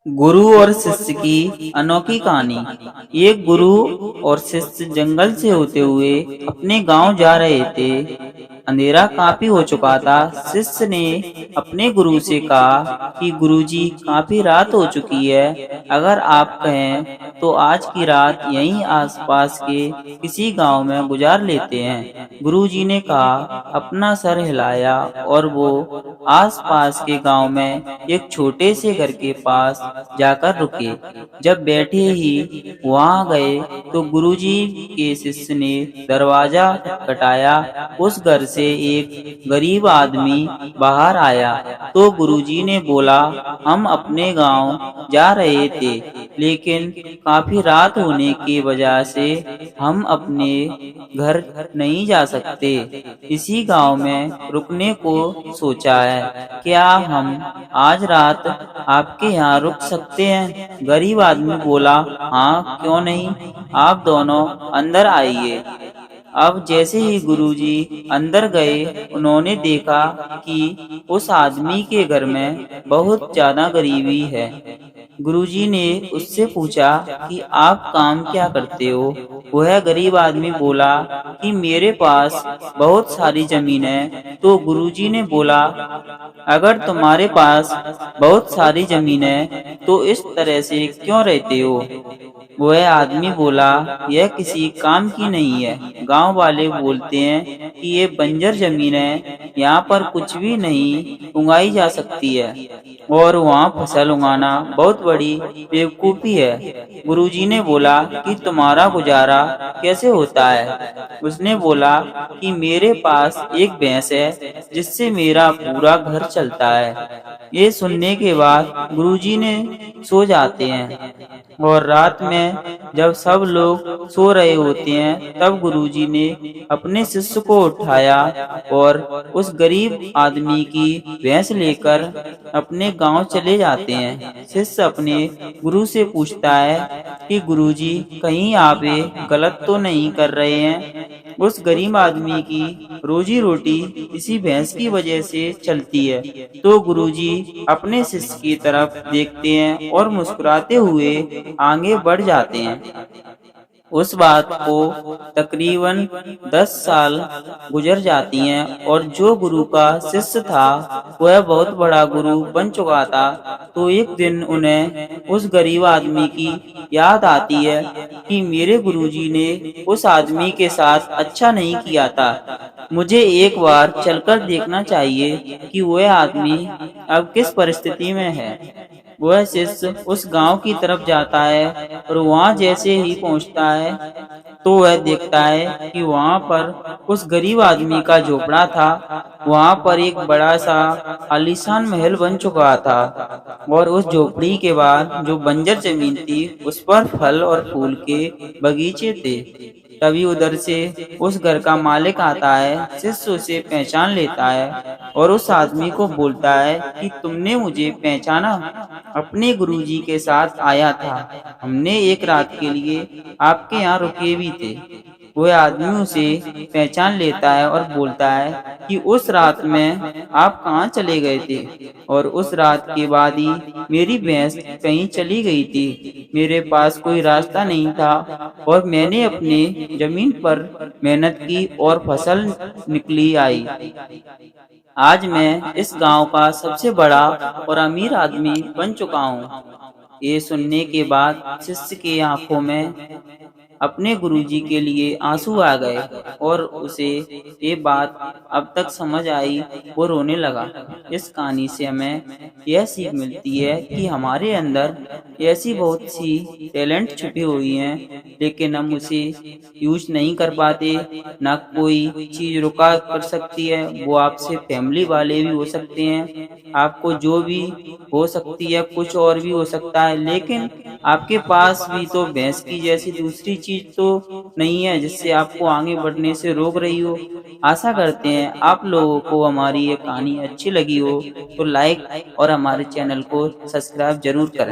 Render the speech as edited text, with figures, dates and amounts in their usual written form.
गुरु और शिष्य की अनोखी कहानी। एक गुरु और शिष्य जंगल से होते हुए अपने गांव जा रहे थे। अंधेरा काफी हो चुका था। शिष्य ने अपने गुरु से कहा कि गुरुजी, काफी रात हो चुकी है, अगर आप कहें तो आज की रात यहीं आसपास के किसी गांव में गुजार लेते हैं। गुरुजी ने कहा, अपना सर हिलाया और वो आसपास के गांव में एक छोटे से घर के पास जाकर रुके। जब बैठे ही वहां गए तो गुरुजी के शिष्य ने दरवाजा खटखटाया। उस घर से एक गरीब आदमी बाहर आया तो गुरुजी ने बोला, हम अपने गांव जा रहे थे, लेकिन काफी रात होने की वजह से हम अपने घर नहीं जा सकते। इसी गांव में रुकने को सोचा है। क्या हम आज रात आपके यहाँ रुक सकते हैं? गरीब आदमी बोला, हाँ क्यों नहीं, आप दोनों अंदर आइए। अब जैसे ही गुरुजी अंदर गए, उन्होंने देखा कि उस आदमी के घर में बहुत ज्यादा गरीबी है। गुरुजी ने उससे पूछा कि आप काम क्या करते हो? वह गरीब आदमी बोला कि मेरे पास बहुत सारी जमीन है। तो गुरुजी ने बोला, अगर तुम्हारे पास बहुत सारी जमीन है तो इस तरह से क्यों रहते हो? वह आदमी बोला, यह किसी काम की नहीं है। गांव वाले बोलते हैं कि ये बंजर जमीन है, यहाँ पर कुछ भी नहीं उगाई जा सकती है और वहाँ फसल उगाना बहुत बड़ी बेवकूफ़ी है। गुरुजी ने बोला कि तुम्हारा गुजारा कैसे होता है? उसने बोला कि मेरे पास एक भैंस है जिससे मेरा पूरा घर चलता है। ये सुनने के बाद गुरुजी ने सो जाते हैं और रात में जब सब लोग सो रहे होते हैं तब गुरुजी ने अपने शिष्य को उठाया और उस गरीब आदमी की भैंस लेकर अपने गांव चले जाते हैं। शिष्य अपने गुरु से पूछता है कि गुरुजी, कहीं आप ये गलत तो नहीं कर रहे हैं? उस गरीब आदमी की रोजी रोटी इसी भैंस की वजह से चलती है। तो गुरुजी अपने शिष्य की तरफ देखते हैं और मुस्कुराते हुए आगे बढ़ जाते हैं। उस बात को तकरीबन 10 साल गुजर जाती हैं और जो गुरु का शिष्य था वह बहुत बड़ा गुरु बन चुका था। तो एक दिन उन्हें उस गरीब आदमी की याद आती है कि मेरे गुरुजी ने उस आदमी के साथ अच्छा नहीं किया था। मुझे एक बार चलकर देखना चाहिए कि वह आदमी अब किस परिस्थिति में है। वह शिष्य उस गांव की तरफ जाता है और वहां जैसे ही पहुंचता है तो वह देखता है कि वहां पर उस गरीब आदमी का झोपड़ा था। वहां पर एक बड़ा सा आलीशान महल बन चुका था और उस झोपड़ी के बाद जो बंजर जमीन थी उस पर फल और फूल के बगीचे थे। तभी उधर से उस घर का मालिक आता है। शिष्य उसे पहचान लेता है और उस आदमी को बोलता है कि तुमने मुझे पहचाना? अपने गुरुजी के साथ आया था, हमने एक रात के लिए आपके यहाँ रुके भी थे। वह आदमी उसे पहचान लेता है और बोलता है कि उस रात में आप कहाँ चले गए थे? और उस रात के बाद ही मेरी भैंस कहीं चली गई थी। मेरे पास कोई रास्ता नहीं था और मैंने अपने जमीन पर मेहनत की और फसल निकली आई। आज मैं इस गांव का सबसे बड़ा और अमीर आदमी बन चुका हूँ। ये सुनने के बाद शिष्य की आंखों में अपने गुरुजी के लिए आंसू आ गए और उसे ये बात अब तक समझ आई। वो रोने लगा। इस कहानी से हमें यह सीख मिलती है कि हमारे अंदर ऐसी बहुत सी टैलेंट छुपी हुई हैं, लेकिन हम उसे यूज नहीं कर पाते। ना कोई चीज रुका कर सकती है। वो आपसे फैमिली वाले भी हो सकते हैं, आपको जो भी हो सकती है, कुछ और भी हो सकता है, लेकिन आपके पास भी तो भैंस की जैसी दूसरी चीज तो नहीं है जिससे आपको आगे बढ़ने से रोक रही हो। आशा करते हैं आप लोगों को हमारी ये कहानी अच्छी लगी हो तो लाइक और हमारे चैनल को सब्सक्राइब जरूर करें।